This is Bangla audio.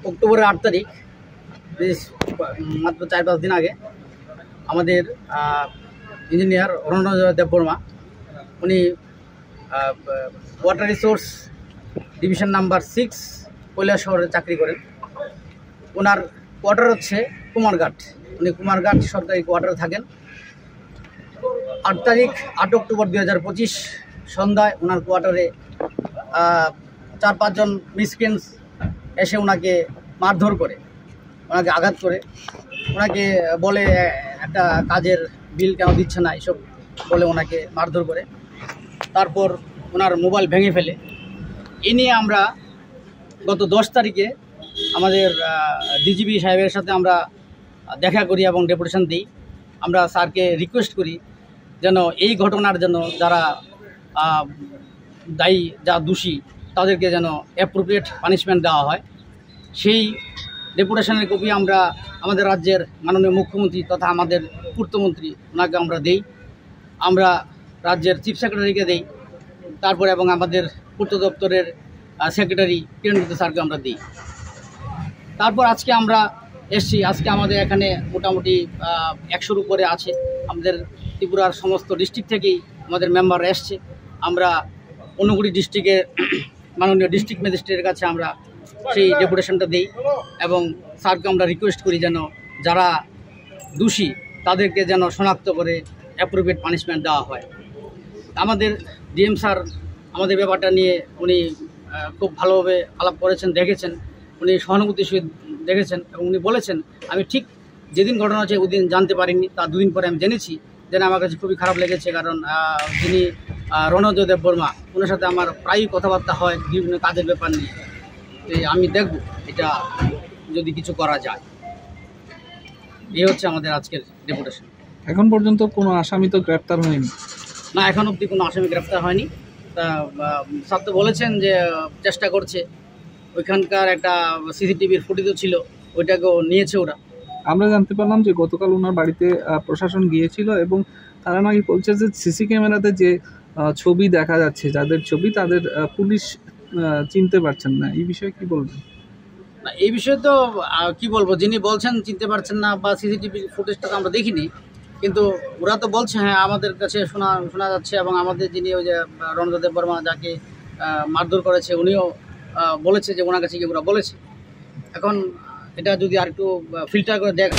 অক্টোবরের 8 তারিখ, মাত্র 4-5 দিন আগে আমাদের ইঞ্জিনিয়ার রণজয় দেববর্মা উনি ওয়াটার রিসোর্স ডিভিশন নাম্বার 6 কৈলাসহরে চাকরি করেন। ওনার কোয়ার্টার হচ্ছে কুমারঘাট। উনি কুমারঘাট সরকারি কোয়ার্টারে থাকেন। 8 অক্টোবর 2025 সন্ধ্যায় ওনার কোয়ার্টারে 4-5 জন মিসক্রিয়েন্টস এসে ওনাকে মারধর করে, ওনাকে আঘাত করে, ওনাকে বলে একটা কাজের বিল কেন দিচ্ছে না এসব বলে ওনাকে মারধর করে। তারপর ওনার মোবাইল ভেঙে ফেলে। এ নিয়ে আমরা গত 10 তারিখে আমাদের ডিজিপি সাহেবের সাথে আমরা দেখা করি এবং ডেপুটেশন দিই। আমরা স্যারকে রিকোয়েস্ট করি যেন এই ঘটনার জন্য যারা দায়ী, যা দোষী, তাদেরকে যেন অ্যাপ্রোপ্রিয়েট পানিশমেন্ট দেওয়া হয়। সেই ডেপুটেশনের কপি আমরা আমাদের রাজ্যের মাননীয় মুখ্যমন্ত্রী তথা আমাদের পূর্তমন্ত্রী ওনাকে আমরা দেই, আমরা রাজ্যের চিফ সেক্রেটারিকে দেই, তারপরে এবং আমাদের পূর্ত দপ্তরের সেক্রেটারি কিরণজিৎ স্যারকে আমরা দিই। তারপর আজকে আমরা এসছি। আজকে আমাদের এখানে মোটামুটি 100-র উপরে আছে। আমাদের ত্রিপুরার সমস্ত ডিস্ট্রিক্ট থেকেই আমাদের মেম্বার এসছে। আমরা ঊনকোটি ডিস্ট্রিক্টের মাননীয় ডিস্ট্রিক্ট ম্যাজিস্ট্রেটের কাছে আমরা সেই ডেপুটেশনটা দিই এবং স্যারকে আমরা রিকোয়েস্ট করি যেন যারা দোষী তাদেরকে যেন শনাক্ত করে অ্যাপ্রোপ্রিয়েট পানিশমেন্ট দেওয়া হয়। আমাদের ডিএম স্যার আমাদের ব্যাপারটা নিয়ে উনি খুব ভালোভাবে আলাপ করেছেন, দেখেছেন, উনি সহানুভূতির সহিত দেখেছেন এবং উনি বলেছেন আমি ঠিক যেদিন ঘটনা হচ্ছে ওই দিন জানতে পারিনি, তার দুদিন পরে আমি জেনেছি। যেন আমার কাছে খুবই খারাপ লেগেছে, কারণ যিনি রণজয় দেববর্মা, ওনার সাথে আমার প্রায়ই কথাবার্তা হয় বিভিন্ন কাজের ব্যাপার নিয়ে। আমি দেখব এটা যদি কিছু করা যায়। এই হচ্ছে আমাদের আজকের ডেপুটেশন। এখন পর্যন্ত কোনো আসামি তো গ্রেপ্তার হয়নি? না, এখন অবধি কোনো আসামি গ্রেপ্তার হয়নি। তা স্যার তো বলেছেন যে চেষ্টা করছে। ওইখানকার একটা সিসিটিভির ফুটেজও ছিল, ওইটাকেও নিয়েছে ওরা। আমরা জানতে পারলাম যে গতকাল ওনার বাড়িতে প্রশাসন গিয়েছিল এবং তারা নাকি বলছে যে সিসি ক্যামেরাতে যে ছবি দেখা যাচ্ছে, যাদের ছবি, তাদের পুলিশ চিনতে পারছেন না। এই বিষয়ে কি বলবেন? না, এই বিষয়ে তো কি বলবো, যিনি বলছেন চিনতে পারছেন না বা সিসিটিভি ফুটেজটা তো আমরা দেখিনি, কিন্তু ওরা তো বলছে হ্যাঁ আমাদের কাছে শোনা যাচ্ছে। এবং আমাদের যিনি ওই যে রণজয় দেববর্মা যাকে মারধর করেছে উনিও বলেছে যে ওনার কাছে গিয়ে ওরা বলেছে। এখন এটা যদি আর একটু ফিল্টার করে দেখ